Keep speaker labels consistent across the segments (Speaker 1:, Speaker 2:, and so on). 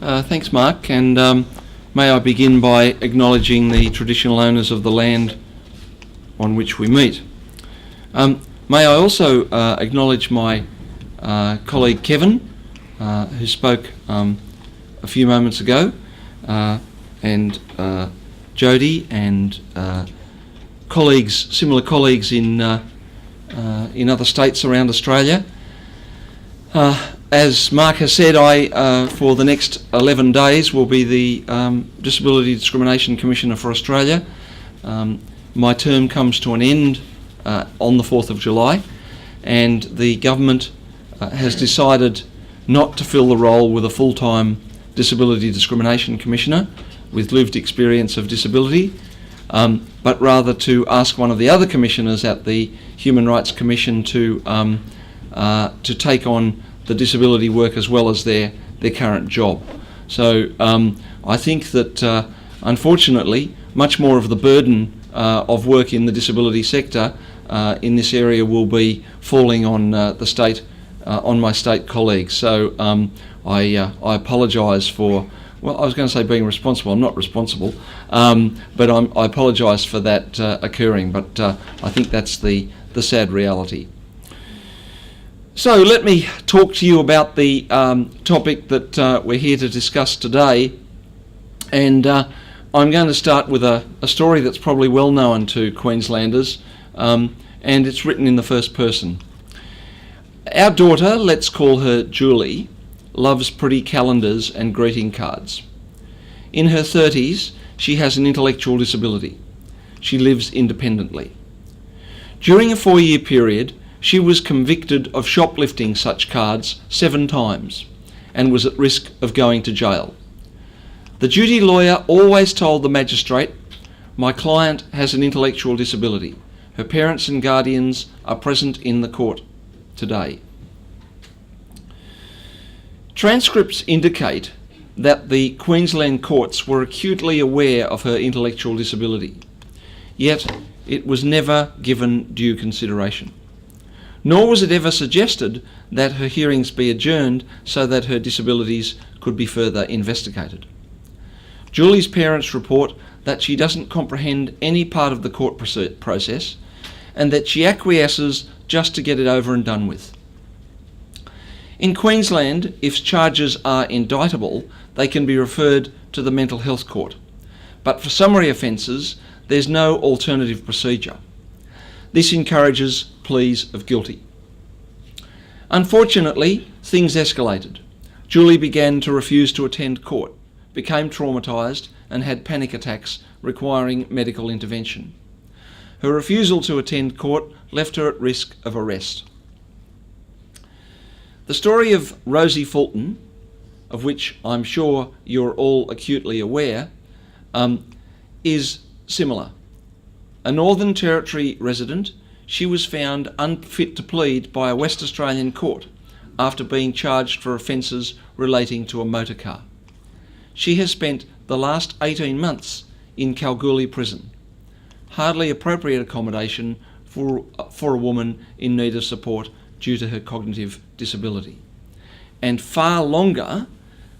Speaker 1: Thanks, Mark, and may I begin by acknowledging the traditional owners of the land on which we meet. May I also acknowledge my colleague Kevin, who spoke a few moments ago, and Jody and similar colleagues in other states around Australia. As Mark has said, I, for the next 11 days, will be the Disability Discrimination Commissioner for Australia. My term comes to an end on the 4th of July, and the government has decided not to fill the role with a full-time Disability Discrimination Commissioner with lived experience of disability, but rather to ask one of the other commissioners at the Human Rights Commission to take on the disability work as well as their current job. So I think that unfortunately much more of the burden of work in the disability sector in this area will be falling on on my state colleagues. So I apologise for, well, I was going to say being responsible. I'm not responsible, but I apologise for that occurring, but I think that's the sad reality. So let me talk to you about the topic that we're here to discuss today, and I'm going to start with a story that's probably well known to Queenslanders, and it's written in the first person. Our daughter, let's call her Julie, loves pretty calendars and greeting cards. In her 30s, she has an intellectual disability. She lives independently. During a 4-year period, she was convicted of shoplifting such cards 7 times and was at risk of going to jail. The duty lawyer always told the magistrate, "My client has an intellectual disability. Her parents and guardians are present in the court today." Transcripts indicate that the Queensland courts were acutely aware of her intellectual disability, yet it was never given due consideration. Nor was it ever suggested that her hearings be adjourned so that her disabilities could be further investigated. Julie's parents report that she doesn't comprehend any part of the court process and that she acquiesces just to get it over and done with. In Queensland, if charges are indictable, they can be referred to the mental health court, but for summary offences, there's no alternative procedure. This encourages pleas of guilty. Unfortunately, things escalated. Julie began to refuse to attend court, became traumatised and had panic attacks requiring medical intervention. Her refusal to attend court left her at risk of arrest. The story of Rosie Fulton, of which I'm sure you're all acutely aware, is similar. A Northern Territory resident, she was found unfit to plead by a West Australian court after being charged for offences relating to a motor car. She has spent the last 18 months in Kalgoorlie prison, hardly appropriate accommodation for a woman in need of support due to her cognitive disability, and far longer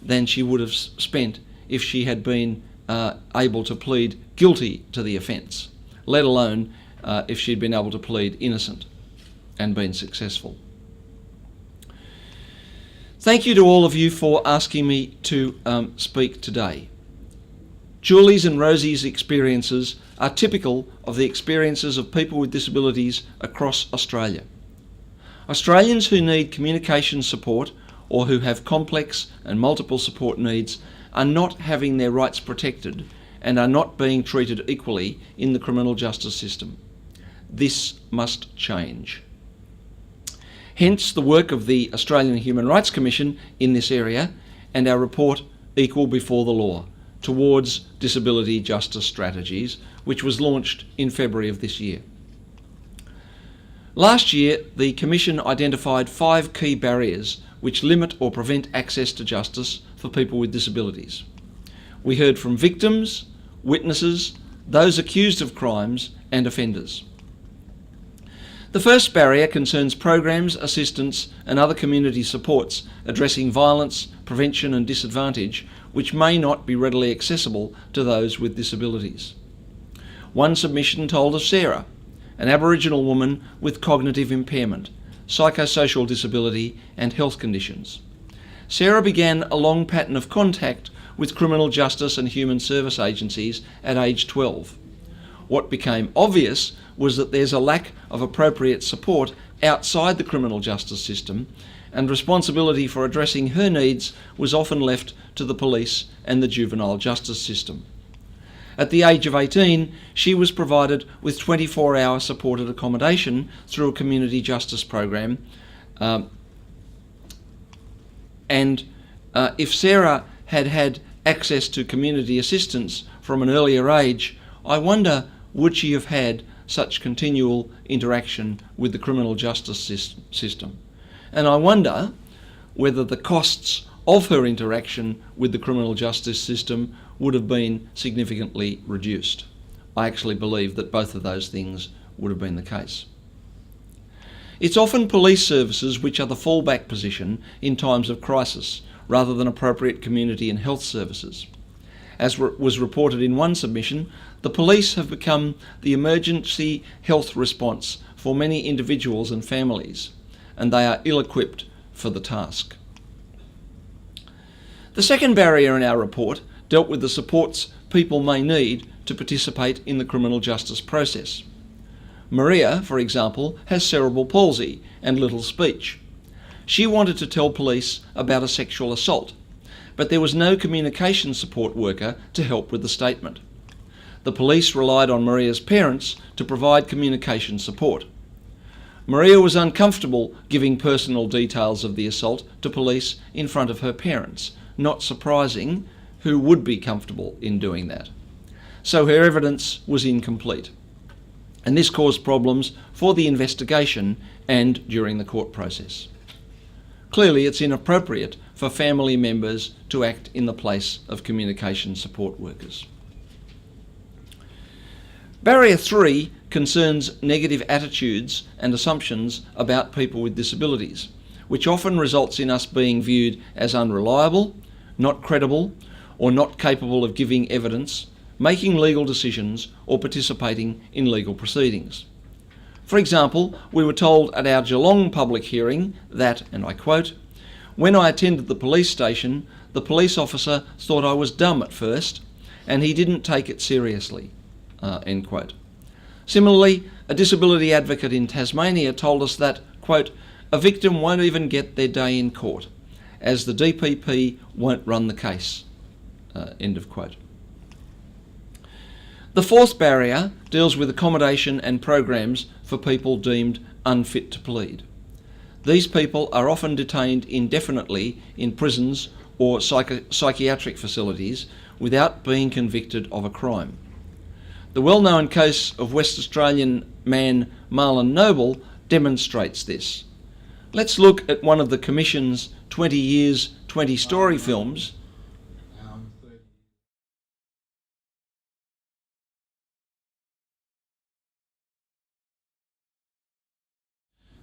Speaker 1: than she would have spent if she had been able to plead guilty to the offence, let alone if she'd been able to plead innocent and been successful. Thank you to all of you for asking me to speak today. Julie's and Rosie's experiences are typical of the experiences of people with disabilities across Australia. Australians who need communication support or who have complex and multiple support needs are not having their rights protected and are not being treated equally in the criminal justice system. This must change. Hence the work of the Australian Human Rights Commission in this area and our report Equal Before the Law towards disability justice strategies, which was launched in February of this year. Last year, the Commission identified 5 key barriers which limit or prevent access to justice for people with disabilities. We heard from victims, witnesses, those accused of crimes, and offenders. The first barrier concerns programs, assistance and other community supports addressing violence, prevention and disadvantage which may not be readily accessible to those with disabilities. One submission told of Sarah, an Aboriginal woman with cognitive impairment, psychosocial disability and health conditions. Sarah began a long pattern of contact with criminal justice and human service agencies at age 12. What became obvious was that there's a lack of appropriate support outside the criminal justice system, and responsibility for addressing her needs was often left to the police and the juvenile justice system. At the age of 18, she was provided with 24-hour supported accommodation through a community justice program. If Sarah had had access to community assistance from an earlier age, I wonder would she have had such continual interaction with the criminal justice system. And I wonder whether the costs of her interaction with the criminal justice system would have been significantly reduced. I actually believe that both of those things would have been the case. It's often police services which are the fallback position in times of crisis, rather than appropriate community and health services. As was reported in one submission, the police have become the emergency health response for many individuals and families, and they are ill-equipped for the task. The second barrier in our report dealt with the supports people may need to participate in the criminal justice process. Maria, for example, has cerebral palsy and little speech. She wanted to tell police about a sexual assault, but there was no communication support worker to help with the statement. The police relied on Maria's parents to provide communication support. Maria was uncomfortable giving personal details of the assault to police in front of her parents. Not surprising, who would be comfortable in doing that? So her evidence was incomplete, and this caused problems for the investigation and during the court process. Clearly, it's inappropriate for family members to act in the place of communication support workers. Barrier 3 concerns negative attitudes and assumptions about people with disabilities, which often results in us being viewed as unreliable, not credible, or not capable of giving evidence, making legal decisions, or participating in legal proceedings. For example, we were told at our Geelong public hearing that, and I quote, "When I attended the police station, the police officer thought I was dumb at first, and he didn't take it seriously." End quote. Similarly, a disability advocate in Tasmania told us that, quote, "A victim won't even get their day in court, as the DPP won't run the case." End of quote. The fourth barrier deals with accommodation and programs for people deemed unfit to plead. These people are often detained indefinitely in prisons or psychiatric facilities without being convicted of a crime. The well-known case of West Australian man Marlon Noble demonstrates this. Let's look at one of the Commission's 20 Years, 20 Story films.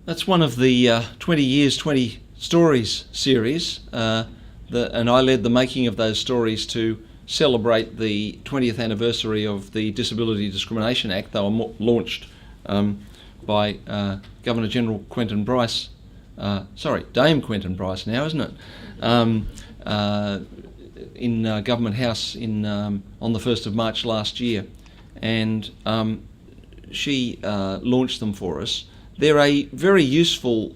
Speaker 1: That's one of the 20 Years, 20 Stories series, and I led the making of those stories to celebrate the 20th anniversary of the Disability Discrimination Act. They were launched by Governor-General Quentin Bryce, Dame Quentin Bryce now, isn't it? In Government House on the 1st of March last year. And she launched them for us. They're a very useful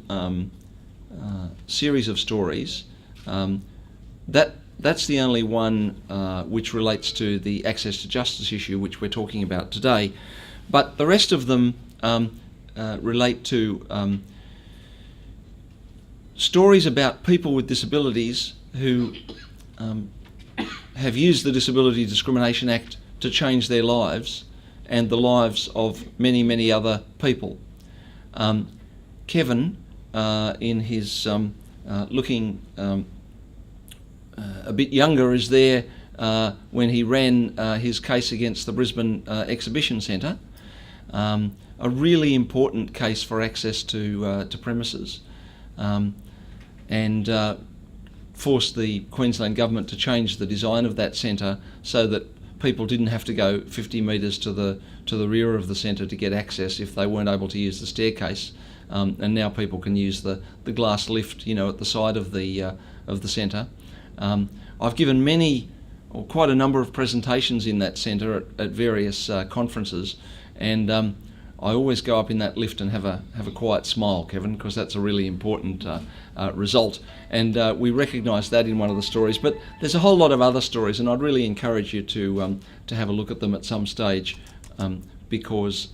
Speaker 1: series of stories. That's the only one which relates to the access to justice issue which we're talking about today. But the rest of them relate to stories about people with disabilities who have used the Disability Discrimination Act to change their lives and the lives of many, many other people. Kevin, in his looking a bit younger, is there when he ran his case against the Brisbane Exhibition Centre. a really important case for access to premises, and forced the Queensland Government to change the design of that centre so that people didn't have to go 50 metres to the rear of the centre to get access if they weren't able to use the staircase, and now people can use the glass lift, at the side of the centre. I've given quite a number of presentations in that centre at various conferences, and I always go up in that lift and have a quiet smile, Kevin, because that's a really important result. And we recognise that in one of the stories. But there's a whole lot of other stories, and I'd really encourage you to have a look at them at some stage, because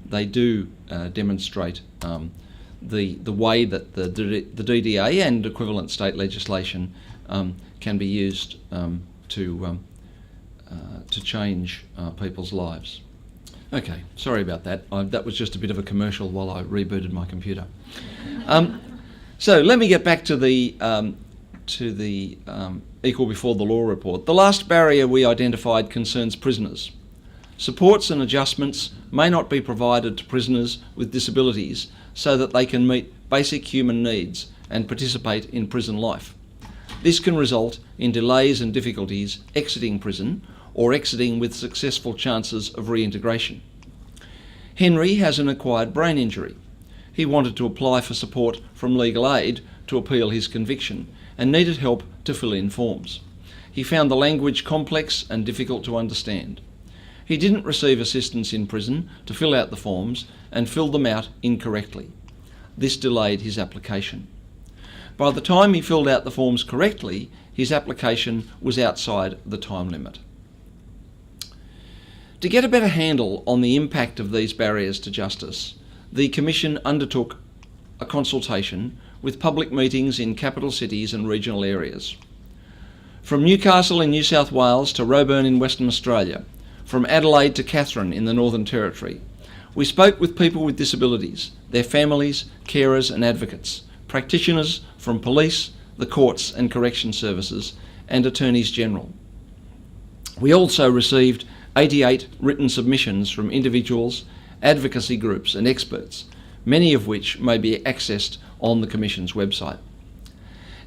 Speaker 1: they do demonstrate the way that the DDA and equivalent state legislation can be used to change people's lives. Okay, sorry about that. That was just a bit of a commercial while I rebooted my computer. So let me get back to the Equal Before the Law report. The last barrier we identified concerns prisoners. Supports and adjustments may not be provided to prisoners with disabilities so that they can meet basic human needs and participate in prison life. This can result in delays and difficulties exiting prison or exiting with successful chances of reintegration. Henry has an acquired brain injury. He wanted to apply for support from legal aid to appeal his conviction and needed help to fill in forms. He found the language complex and difficult to understand. He didn't receive assistance in prison to fill out the forms and filled them out incorrectly. This delayed his application. By the time he filled out the forms correctly, his application was outside the time limit. To get a better handle on the impact of these barriers to justice, the Commission undertook a consultation with public meetings in capital cities and regional areas. From Newcastle in New South Wales to Roebourne in Western Australia, from Adelaide to Katherine in the Northern Territory, we spoke with people with disabilities, their families, carers and advocates, practitioners from police, the courts and correction services, and attorneys general. We also received 88 written submissions from individuals, advocacy groups and experts, many of which may be accessed on the Commission's website.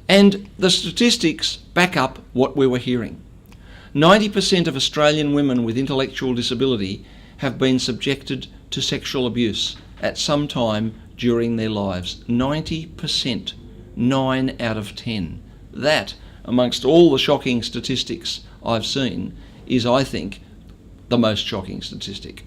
Speaker 1: And the statistics back up what we were hearing. 90% of Australian women with intellectual disability have been subjected to sexual abuse at some time during their lives. 90%, 9 out of 10. That, amongst all the shocking statistics I've seen, is, I think, the most shocking statistic.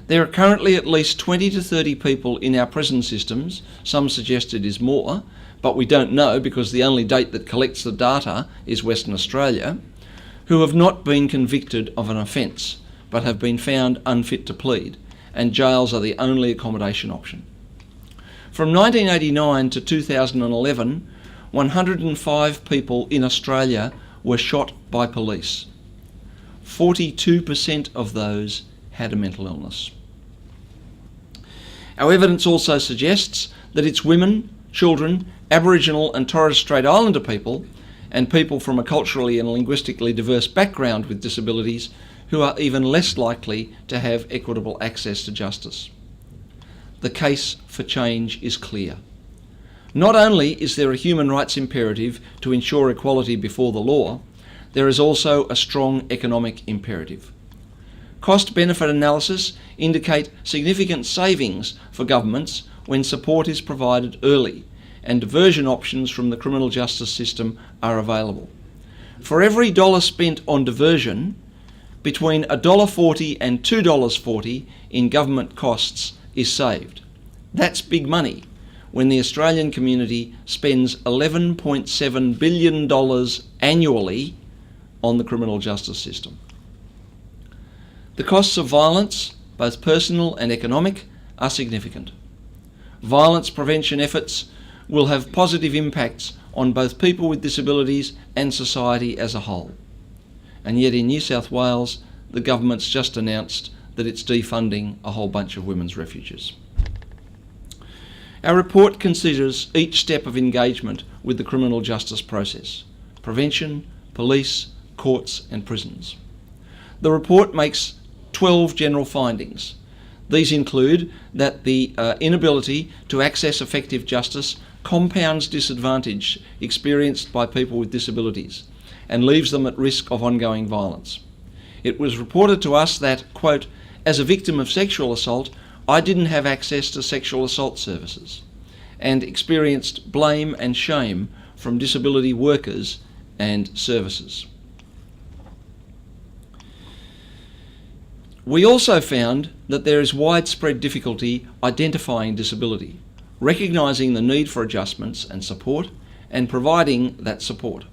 Speaker 1: There are currently at least 20 to 30 people in our prison systems, some suggest it is more, but we don't know because the only date that collects the data is Western Australia, who have not been convicted of an offence but have been found unfit to plead, and jails are the only accommodation option. From 1989 to 2011, 105 people in Australia were shot by police. 42% of those had a mental illness. Our evidence also suggests that it's women, children, Aboriginal and Torres Strait Islander people, and people from a culturally and linguistically diverse background with disabilities who are even less likely to have equitable access to justice. The case for change is clear. Not only is there a human rights imperative to ensure equality before the law, there is also a strong economic imperative. Cost-benefit analysis indicate significant savings for governments when support is provided early and diversion options from the criminal justice system are available. For every dollar spent on diversion, between $1.40 and $2.40 in government costs is saved. That's big money when the Australian community spends $11.7 billion annually on the criminal justice system. The costs of violence, both personal and economic, are significant. Violence prevention efforts will have positive impacts on both people with disabilities and society as a whole. And yet in New South Wales, the government's just announced that it's defunding a whole bunch of women's refuges. Our report considers each step of engagement with the criminal justice process: prevention, police, courts and prisons. The report makes 12 general findings. These include that the inability to access effective justice compounds disadvantage experienced by people with disabilities and leaves them at risk of ongoing violence. It was reported to us that, quote, as a victim of sexual assault, I didn't have access to sexual assault services and experienced blame and shame from disability workers and services. We also found that there is widespread difficulty identifying disability, recognising the need for adjustments and support, and providing that support.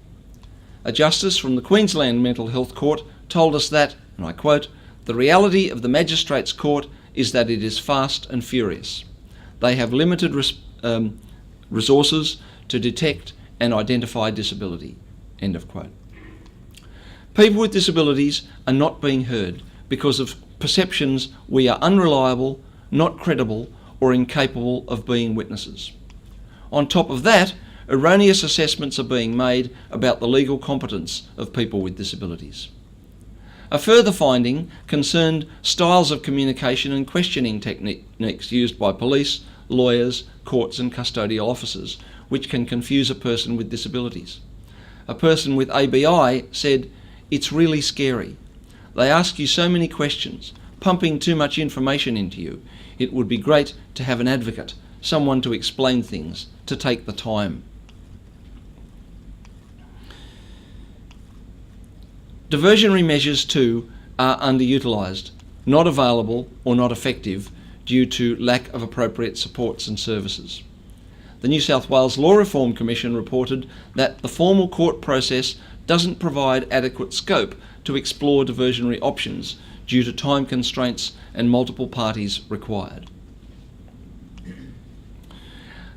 Speaker 1: A justice from the Queensland Mental Health Court told us that, and I quote, "The reality of the Magistrates' Court is that it is fast and furious. They have limited resources to detect and identify disability." End of quote. People with disabilities are not being heard because of perceptions we are unreliable, not credible, or incapable of being witnesses. On top of that, erroneous assessments are being made about the legal competence of people with disabilities. A further finding concerned styles of communication and questioning techniques used by police, lawyers, courts and custodial officers, which can confuse a person with disabilities. A person with ABI said, "It's really scary. They ask you so many questions, pumping too much information into you. It would be great to have an advocate, someone to explain things, to take the time." Diversionary measures too are underutilised, not available or not effective due to lack of appropriate supports and services. The New South Wales Law Reform Commission reported that the formal court process doesn't provide adequate scope to explore diversionary options due to time constraints and multiple parties required.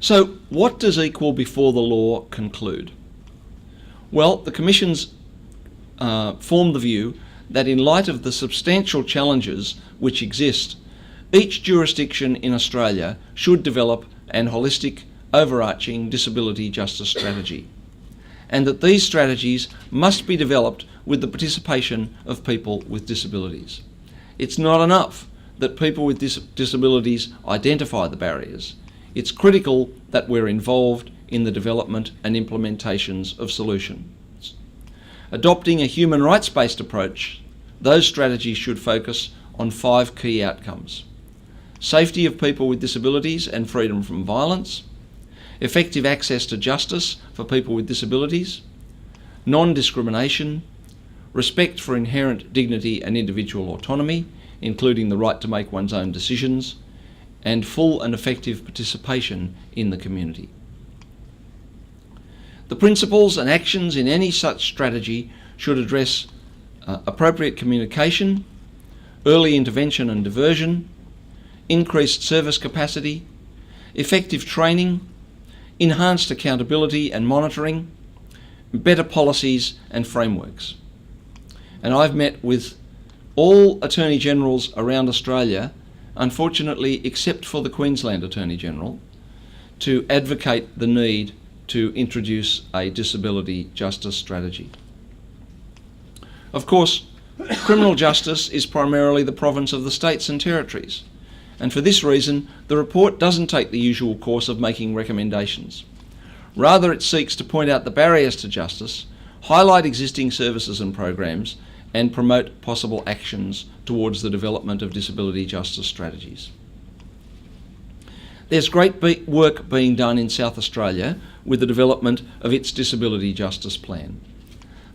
Speaker 1: So, what does equal before the law conclude? Well, the Commission's formed the view that in light of the substantial challenges which exist, each jurisdiction in Australia should develop an holistic, overarching disability justice strategy, and that these strategies must be developed with the participation of people with disabilities. It's not enough that people with disabilities identify the barriers. It's critical that we're involved in the development and implementations of solutions. Adopting a human rights-based approach, those strategies should focus on 5 key outcomes: safety of people with disabilities and freedom from violence, effective access to justice for people with disabilities, non-discrimination, respect for inherent dignity and individual autonomy, including the right to make one's own decisions, and full and effective participation in the community. The principles and actions in any such strategy should address appropriate communication, early intervention and diversion, increased service capacity, effective training, enhanced accountability and monitoring, better policies and frameworks. And I've met with all Attorney Generals around Australia, unfortunately except for the Queensland Attorney General, to advocate the need to introduce a disability justice strategy. Of course, criminal justice is primarily the province of the states and territories, and for this reason, the report doesn't take the usual course of making recommendations. Rather, it seeks to point out the barriers to justice, highlight existing services and programs, and promote possible actions towards the development of disability justice strategies. There's great work being done in South Australia with the development of its Disability Justice Plan.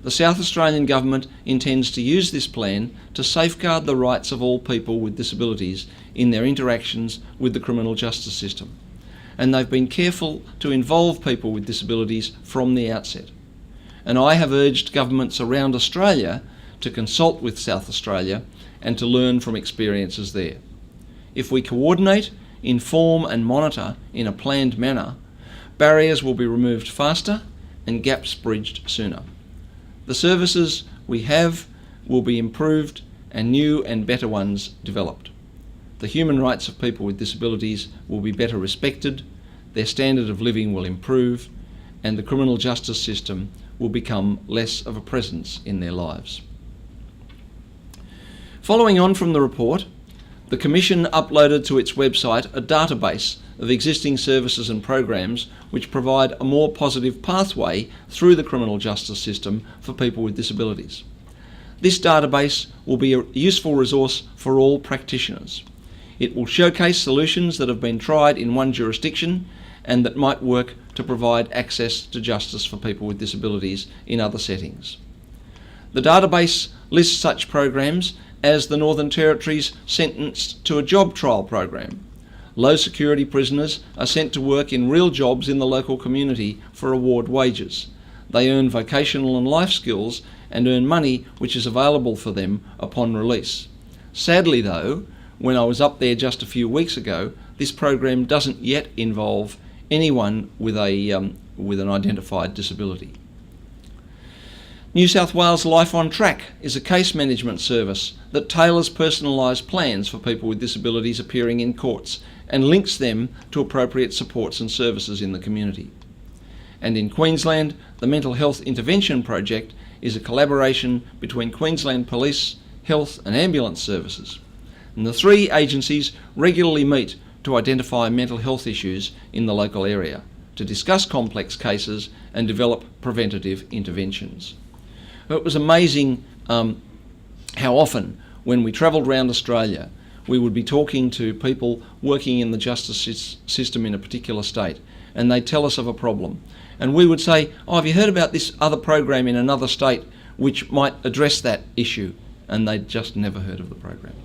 Speaker 1: The South Australian Government intends to use this plan to safeguard the rights of all people with disabilities in their interactions with the criminal justice system, and they've been careful to involve people with disabilities from the outset. And I have urged governments around Australia to consult with South Australia and to learn from experiences there. If we coordinate, inform and monitor in a planned manner, barriers will be removed faster and gaps bridged sooner. The services we have will be improved and new and better ones developed. The human rights of people with disabilities will be better respected, their standard of living will improve, and the criminal justice system will become less of a presence in their lives. Following on from the report, The Commission uploaded to its website a database of existing services and programs which provide a more positive pathway through the criminal justice system for people with disabilities. This database will be a useful resource for all practitioners. It will showcase solutions that have been tried in one jurisdiction and that might work to provide access to justice for people with disabilities in other settings. The database lists such programs as the Northern Territory's Sentenced to a Job Trial program. Low security prisoners are sent to work in real jobs in the local community for award wages. They earn vocational and life skills and earn money which is available for them upon release. Sadly though, when I was up there just a few weeks ago, this program doesn't yet involve anyone with an identified disability. New South Wales Life on Track is a case management service that tailors personalised plans for people with disabilities appearing in courts and links them to appropriate supports and services in the community. And in Queensland, the Mental Health Intervention Project is a collaboration between Queensland Police, Health and Ambulance Services. And the three agencies regularly meet to identify mental health issues in the local area, to discuss complex cases and develop preventative interventions. It was amazing how often, when we travelled around Australia, we would be talking to people working in the justice system in a particular state, and they'd tell us of a problem. And we would say, "Oh, have you heard about this other program in another state which might address that issue?" And they'd just never heard of the program.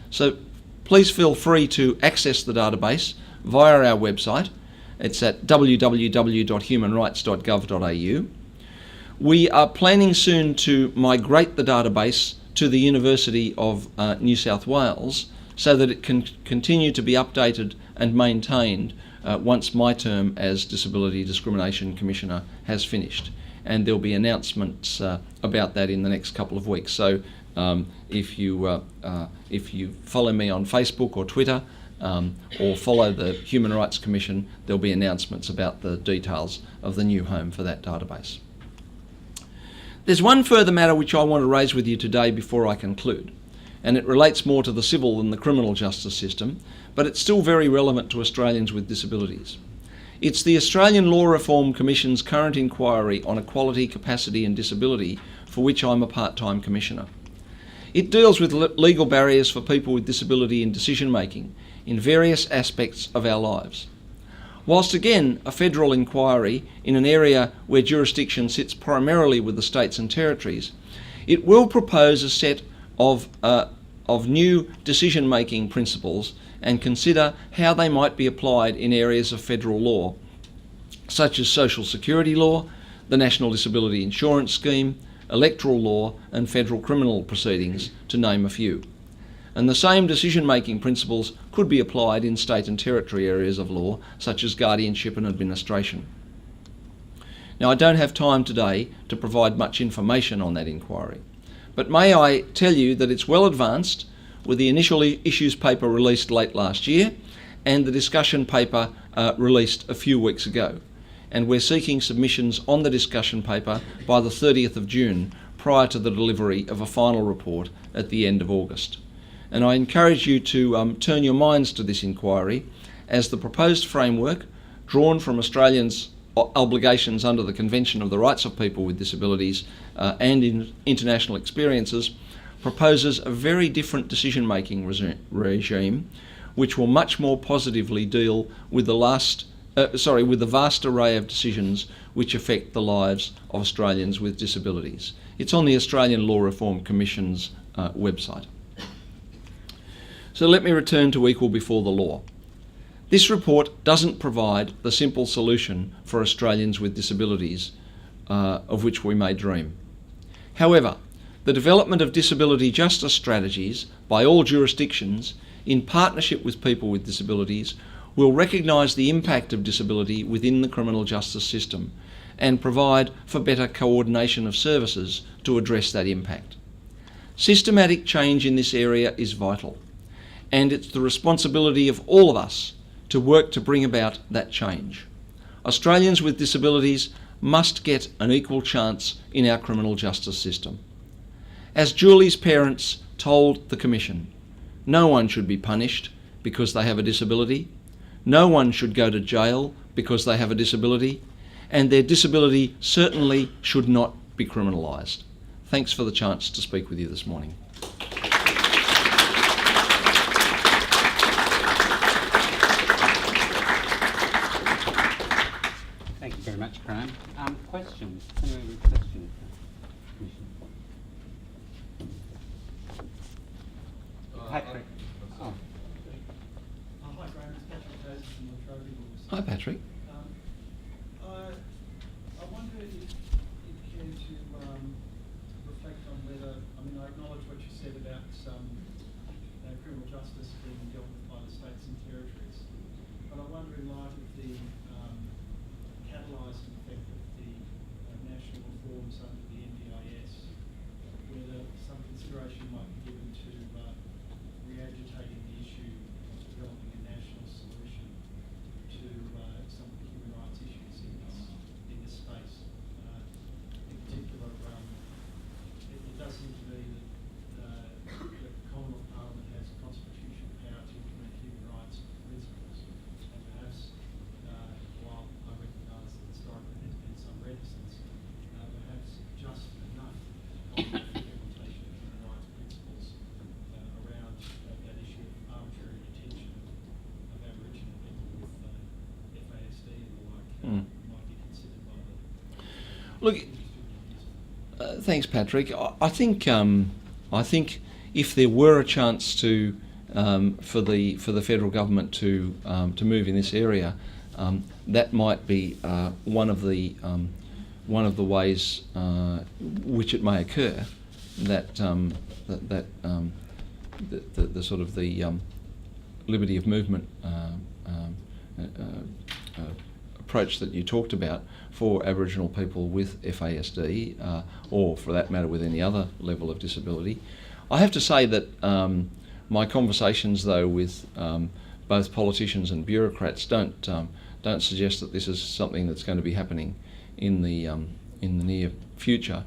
Speaker 1: So please feel free to access the database via our website. It's at www.humanrights.gov.au. We are planning soon to migrate the database to the University of New South Wales so that it can continue to be updated and maintained once my term as Disability Discrimination Commissioner has finished. And there'll be announcements about that in the next couple of weeks. So if you follow me on Facebook or Twitter or follow the Human Rights Commission, there'll be announcements about the details of the new home for that database. There's one further matter which I want to raise with you today before I conclude, and it relates more to the civil than the criminal justice system, but it's still very relevant to Australians with disabilities. It's the Australian Law Reform Commission's current inquiry on equality, capacity and disability, for which I'm a part-time commissioner. It deals with legal barriers for people with disability in decision-making in various aspects of our lives. Whilst again a federal inquiry in an area where jurisdiction sits primarily with the states and territories, it will propose a set of new decision-making principles and consider how they might be applied in areas of federal law, such as social security law, the National Disability Insurance Scheme, electoral law and federal criminal proceedings, to name a few. And the same decision-making principles could be applied in state and territory areas of law, such as guardianship and administration. Now, I don't have time today to provide much information on that inquiry, but may I tell you that it's well advanced, with the initial issues paper released late last year and the discussion paper released a few weeks ago. And we're seeking submissions on the discussion paper by the 30th of June, prior to the delivery of a final report at the end of August. And I encourage you to turn your minds to this inquiry, as the proposed framework, drawn from Australians' obligations under the Convention of the Rights of People with Disabilities and in international experiences, proposes a very different decision-making regime, which will much more positively deal with the vast array of decisions which affect the lives of Australians with disabilities. It's on the Australian Law Reform Commission's website. So let me return to equal before the law. This report doesn't provide the simple solution for Australians with disabilities of which we may dream. However, the development of disability justice strategies by all jurisdictions in partnership with people with disabilities will recognise the impact of disability within the criminal justice system and provide for better coordination of services to address that impact. Systematic change in this area is vital, and it's the responsibility of all of us to work to bring about that change. Australians with disabilities must get an equal chance in our criminal justice system. As Julie's parents told the Commission, No one should be punished because they have a disability. No one should go to jail because they have a disability. And their disability certainly should not be criminalised. Thanks for the chance to speak with you this morning.
Speaker 2: Thank you very much, Graeme. Questions? Anyone with questions? Patrick. Oh.
Speaker 3: Hi, Graeme. It's Patrick Hayes from the Trophy Boys.
Speaker 1: Hi, Patrick.
Speaker 3: I wonder if you care to reflect on whether, I acknowledge what you said about criminal justice being dealt with by the states and territories, but I wonder in light of the catalysing effect of the national reforms under the NDIS, whether some consideration might be given to re-agitating the issue of developing a national solution to some of the human rights issues in this space. In particular, it does seem to me that the Commonwealth Parliament has constitutional power to implement human rights principles, and perhaps, while I recognise that historically there's been some reticence, perhaps just enough implementation of human rights principles around that issue of arbitrary detention of Aboriginal people with FASD and the like might be considered by the
Speaker 1: Look, thanks, Patrick. I think if there were a chance to for the federal government to move in this area, that might be one of the ways which it may occur that the sort of the liberty of movement approach that you talked about for Aboriginal people with FASD, or for that matter with any other level of disability. I have to say that my conversations, though, with both politicians and bureaucrats don't suggest that this is something that's going to be happening in the near future,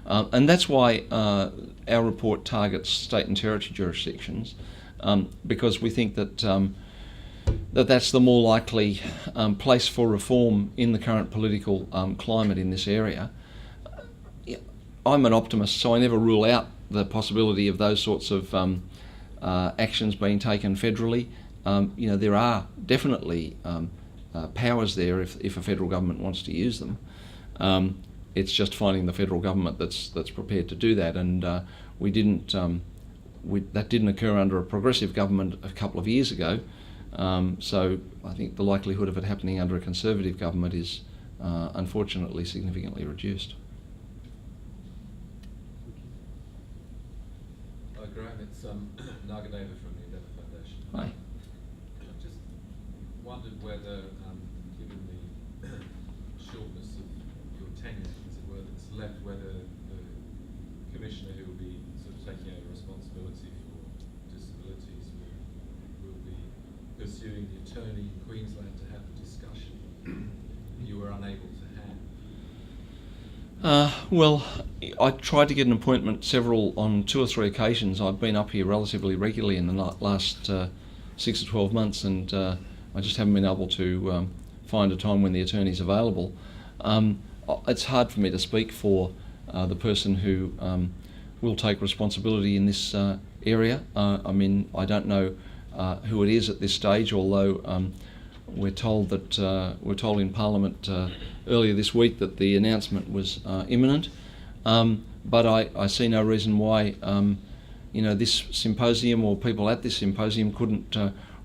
Speaker 1: and that's why our report targets state and territory jurisdictions, because we think that that's the more likely place for reform in the current political climate in this area. I'm an optimist, so I never rule out the possibility of those sorts of actions being taken federally. There are definitely powers there if a federal government wants to use them. It's just finding the federal government that's prepared to do that, and that didn't occur under a progressive government a couple of years ago. So I think the likelihood of it happening under a Conservative government is unfortunately significantly reduced.
Speaker 4: Graeme, it's Endeavour from the Endeavour Foundation.
Speaker 1: Hi.
Speaker 4: I just wondered whether, given the shortness of your tenure, as it were, that's left, whether the Commissioner who will be sort of taking over responsibility for disabilities will be pursuing the attorney in Queensland to have the discussion you were unable to have.
Speaker 1: Well, I tried to get an appointment on 2 or 3 occasions. I've been up here relatively regularly in the last 6 or 12 months, and I just haven't been able to find a time when the attorney's available. It's hard for me to speak for the person who will take responsibility in this area. I don't know who it is at this stage, although we're told in Parliament earlier this week that the announcement was imminent. But I see no reason why this symposium or people at this symposium couldn't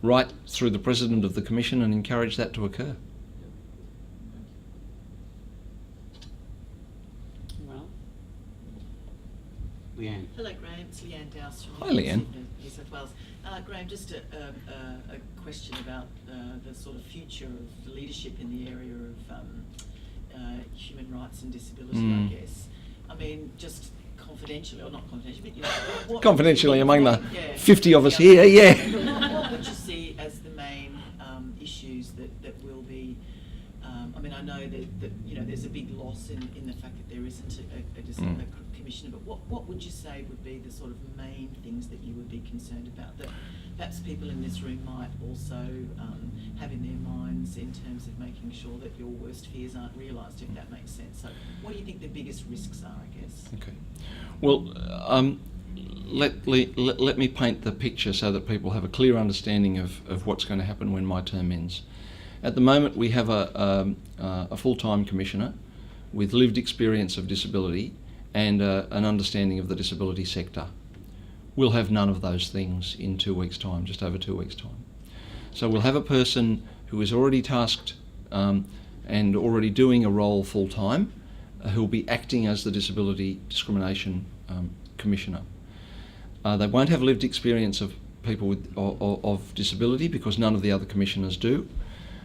Speaker 1: write through the President of the Commission and encourage that to occur.
Speaker 2: Well, Leanne.
Speaker 5: Hello, Graeme. It's Leanne Dowse from
Speaker 1: Hi, Leanne.
Speaker 5: New South Wales. Graeme, just a question about the sort of future of the leadership in the area of human rights and disability, I guess. Just confidentially, or not confidentially, but what
Speaker 1: Confidentially among the
Speaker 5: yeah,
Speaker 1: 50 of us here, yeah.
Speaker 5: What would you see as the main issues that will be? I know that there's a big loss in the fact that there isn't a Commissioner, but what would you say would be the sort of main things that you would be concerned about that perhaps people in this room might also have in their minds in terms of making sure that your worst fears aren't realised, if that makes sense? So what do you think the biggest risks are, I guess?
Speaker 1: Okay. Well, let me paint the picture so that people have a clear understanding of what's going to happen when my term ends. At the moment, we have a full-time commissioner with lived experience of disability and an understanding of the disability sector. We'll have none of those things in 2 weeks' time, just over 2 weeks' time. So we'll have a person who is already tasked and already doing a role full-time, who'll be acting as the Disability Discrimination Commissioner. They won't have lived experience of people with of disability because none of the other commissioners do,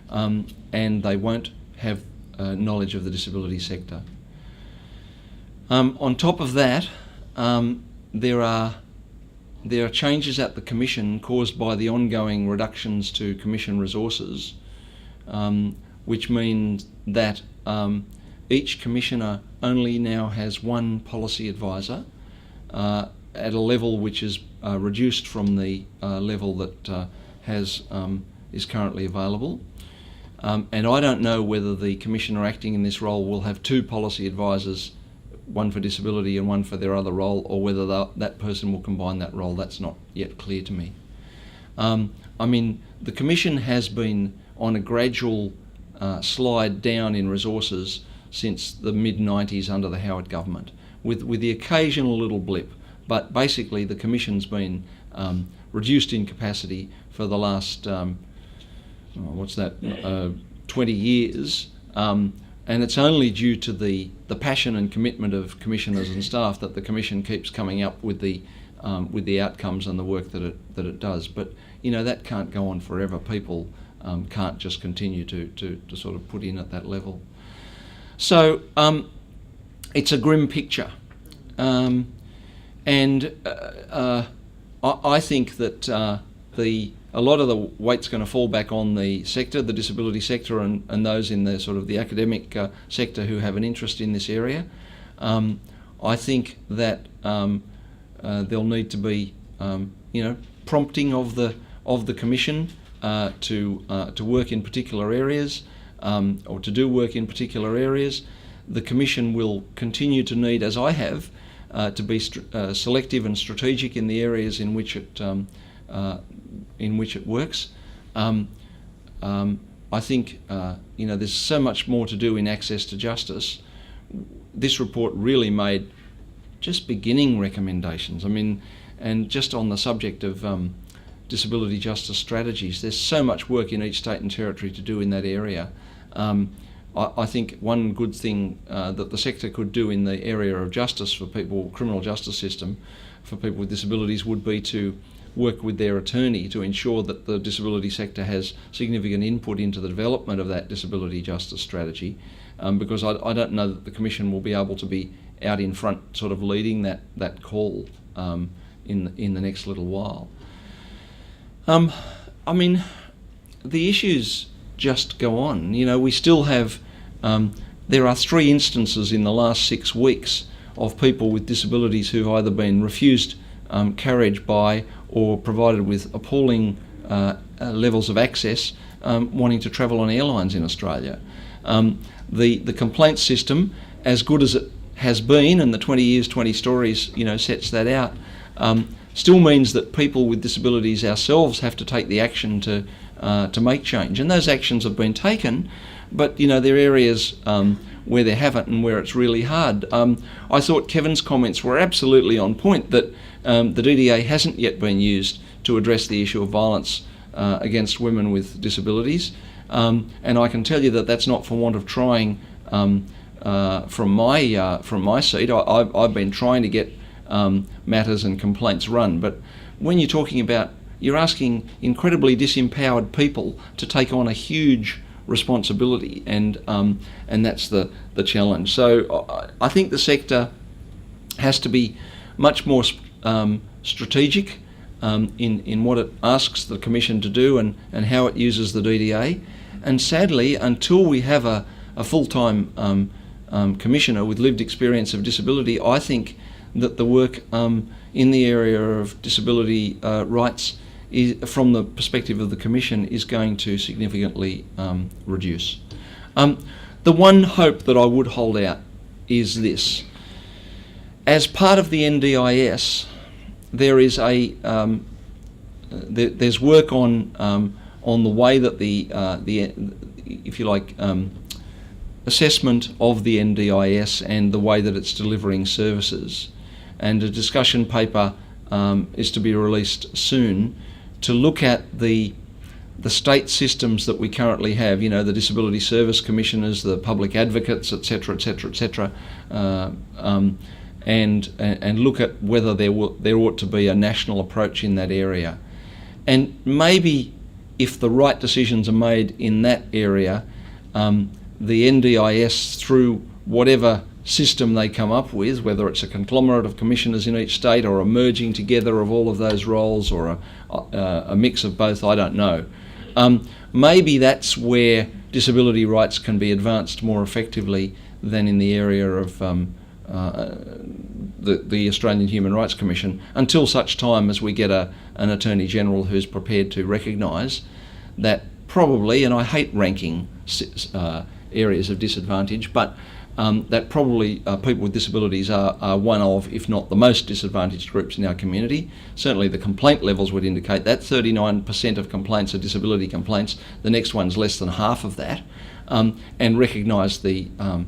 Speaker 1: and they won't have knowledge of the disability sector. On top of that, there are changes at the Commission caused by the ongoing reductions to Commission resources, which means that each Commissioner only now has one policy advisor at a level which is reduced from the level that is currently available. And I don't know whether the Commissioner acting in this role will have two policy advisors, one for disability and one for their other role, or whether that person will combine that role. That's not yet clear to me. I mean, the Commission has been on a gradual slide down in resources since the mid-90s under the Howard government, with the occasional little blip. But basically, the Commission's been reduced in capacity for the last 20 years, and it's only due to the passion and commitment of commissioners and staff that the Commission keeps coming up with the outcomes and the work that it does. But you know, that can't go on forever. People can't just continue to sort of put in at that level. So it's a grim picture, and I think that a lot of the weight's going to fall back on the sector, the disability sector, and those in the sort of the academic sector who have an interest in this area. I think that there'll need to be, prompting of the Commission to work in particular areas, or to do work in particular areas. The Commission will continue to need, as I have, to be selective and strategic in the areas in which it works. I think there's so much more to do in access to justice. This report really made just beginning recommendations. I mean, and just on the subject of disability justice strategies, there's so much work in each state and territory to do in that area. I think one good thing that the sector could do in the area of justice for people, criminal justice system, for people with disabilities, would be to work with their attorney to ensure that the disability sector has significant input into the development of that disability justice strategy, because I don't know that the Commission will be able to be out in front sort of leading that call in the next little while. I mean, the issues just go on. You know, we still have, there are 3 instances in the last 6 weeks of people with disabilities who've either been refused carriage by or provided with appalling levels of access wanting to travel on airlines in Australia. The complaint system, as good as it has been, and the 20 years, 20 stories, sets that out, still means that people with disabilities ourselves have to take the action to make change. And those actions have been taken, but there are areas where they haven't and where it's really hard. I thought Kevin's comments were absolutely on point, that the DDA hasn't yet been used to address the issue of violence against women with disabilities, and I can tell you that that's not for want of trying from my seat. I've been trying to get matters and complaints run, but when you're asking incredibly disempowered people to take on a huge responsibility, and that's the challenge. So I think the sector has to be much more strategic in what it asks the Commission to do and how it uses the DDA. And sadly, until we have a full-time Commissioner with lived experience of disability, I think that the work in the area of disability rights is, from the perspective of the Commission, is going to significantly reduce. The one hope that I would hold out is this. As part of the NDIS, there is there's work on the way that the if you like, assessment of the NDIS and the way that it's delivering services, and a discussion paper is to be released soon to look at the state systems that we currently have, you know, the Disability Service Commissioners, the public advocates, etc., etc., etc., and look at whether there ought to be a national approach in that area. And maybe if the right decisions are made in that area, the NDIS, through whatever system they come up with, whether it's a conglomerate of commissioners in each state or a merging together of all of those roles or a mix of both, I don't know. Maybe that's where disability rights can be advanced more effectively than in the area of the Australian Human Rights Commission, until such time as we get an Attorney General who's prepared to recognise that probably, and I hate ranking areas of disadvantage, but that probably people with disabilities are one of, if not the most disadvantaged groups in our community. Certainly the complaint levels would indicate that. 39% of complaints are disability complaints. The next one's less than half of that. And recognise how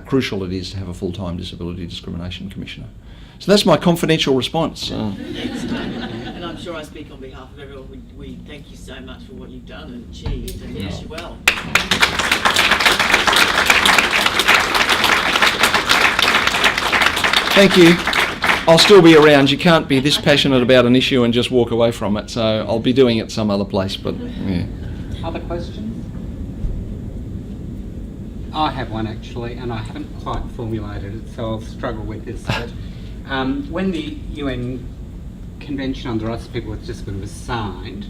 Speaker 1: crucial it is to have a full-time Disability Discrimination Commissioner. So that's my confidential response.
Speaker 5: And I'm sure I speak on behalf of everyone. We thank you so much for what you've done and achieved, and wish you well.
Speaker 1: Thank you. I'll still be around. You can't be this passionate about an issue and just walk away from it, so I'll be doing it some other place, but yeah.
Speaker 2: Other questions? I have one actually, and I haven't quite formulated it, so I'll struggle with this. But, when the UN Convention on the Rights of People with Disability was signed,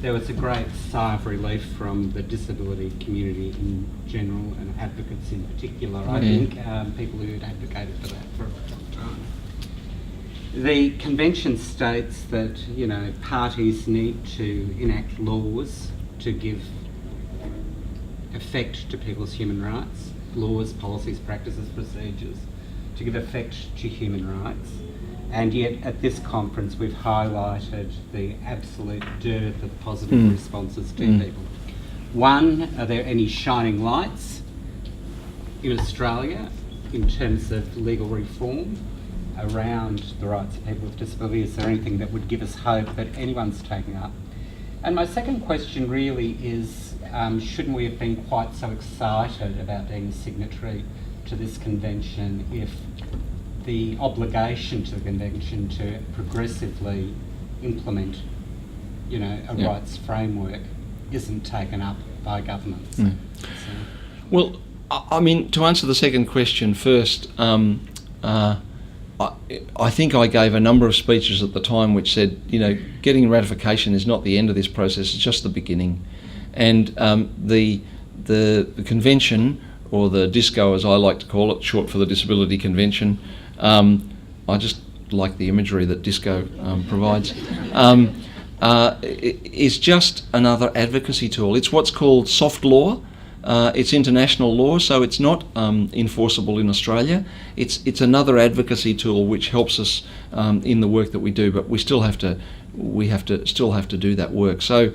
Speaker 2: there was a great sigh of relief from the disability community in general and advocates in particular. I think people who had advocated for that for a long time. The convention states that, you know, parties need to enact laws to give effect to people's human rights, laws, policies, practices, procedures, to give effect to human rights. And yet at this conference we've highlighted the absolute dearth of positive responses to people. One, are there any shining lights in Australia in terms of legal reform around the rights of people with disability? Is there anything that would give us hope that anyone's taking up? And my second question really is, shouldn't we have been quite so excited about being a signatory to this convention if the obligation to the convention to progressively implement, you know, a rights framework isn't taken up by governments? So.
Speaker 1: Well, I mean, to answer the second question first, I think I gave a number of speeches at the time which said, you know, getting ratification is not the end of this process, it's just the beginning. And the convention, or the DISCO as I like to call it, short for the Disability Convention, I just like the imagery that DISCO provides, is just another advocacy tool. It's what's called soft law. It's international law, so it's not enforceable in Australia. It's another advocacy tool which helps us in the work that we do, but we still have to do that work. So,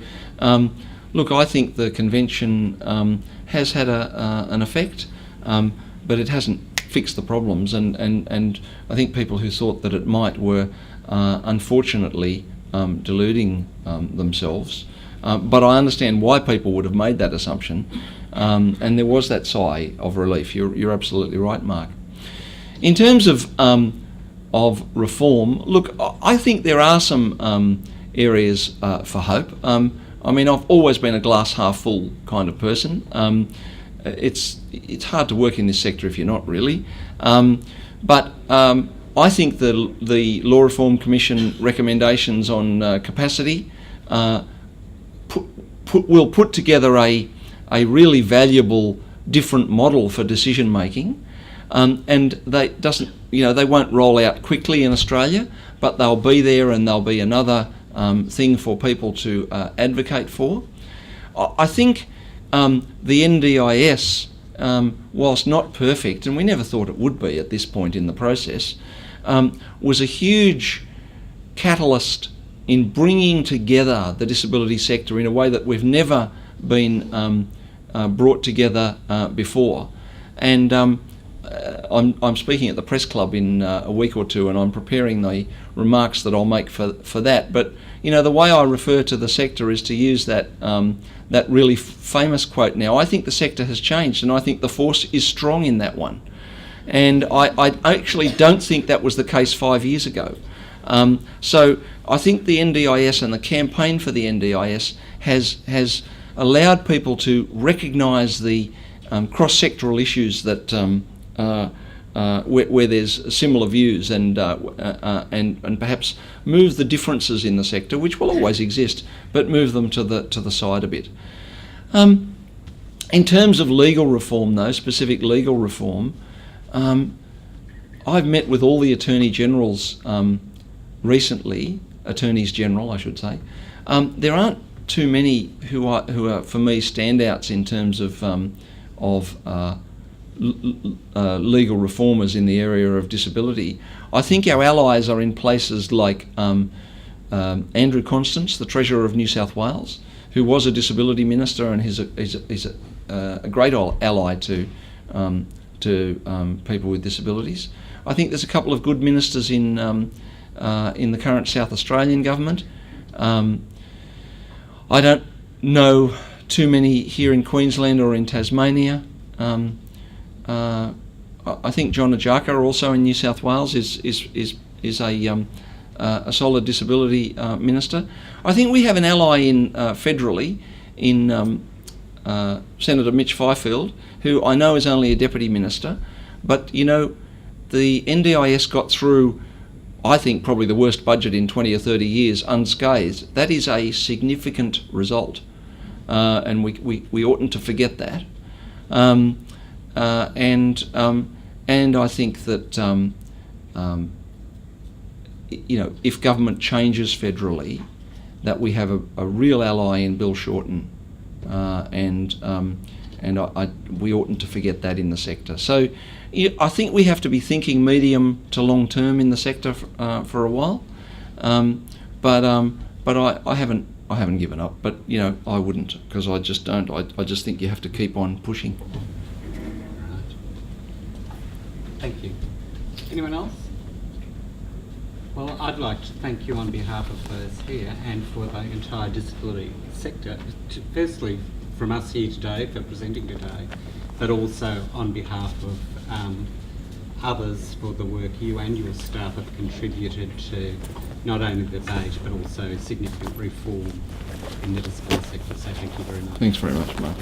Speaker 1: look, I think the convention has had an effect, but it hasn't fixed the problems, and I think people who thought that it might were unfortunately deluding themselves. But I understand why people would have made that assumption, and there was that sigh of relief. You're absolutely right, Mark. In terms of reform, look, I think there are some areas for hope. I mean, I've always been a glass half full kind of person. It's hard to work in this sector if you're not really. But I think the Law Reform Commission recommendations on capacity will put together a really valuable different model for decision making. and they won't roll out quickly in Australia, but they'll be there, and they'll be another thing for people to advocate for. I think the NDIS, whilst not perfect, and we never thought it would be at this point in the process, was a huge catalyst in bringing together the disability sector in a way that we've never been brought together before. And I'm speaking at the press club in a week or two, and I'm preparing the remarks that I'll make for that. But the way I refer to the sector is to use that that really famous quote now. I think the sector has changed, and I think the force is strong in that one. And I actually don't think that was the case 5 years ago. So I think the NDIS and the campaign for the NDIS has allowed people to recognise the cross-sectoral issues that where there's similar views, and perhaps move the differences in the sector, which will always exist, but move them to the side a bit. In terms of legal reform, though, specific legal reform, I've met with all the Attorney Generals recently, Attorneys General, I should say. There aren't too many who are for me standouts in terms of legal reformers in the area of disability. I think our allies are in places like Andrew Constance, the Treasurer of New South Wales, who was a disability minister, and he's a great ally to people with disabilities. I think there's a couple of good ministers in the current South Australian government. I don't know too many here in Queensland or in Tasmania. I think John Ajaka, also in New South Wales, is a solid disability minister. I think we have an ally in federally in Senator Mitch Fifield, who I know is only a deputy minister, but the NDIS got through, I think, probably the worst budget in 20 or 30 years unscathed. That is a significant result, and we oughtn't to forget that. And I think that if government changes federally, that we have a real ally in Bill Shorten, and we oughtn't to forget that in the sector. So I think we have to be thinking medium to long term in the sector for a while, but I haven't given up. But I wouldn't, because I just don't. I just think you have to keep on pushing.
Speaker 2: Thank you. Anyone else? Well, I'd like to thank you on behalf of those here and for the entire disability sector. Firstly, from us here today, for presenting today, but also on behalf of others for the work you and your staff have contributed to not only the debate but also significant reform in the disability sector. So thank you very much.
Speaker 1: Thanks very much, Mark.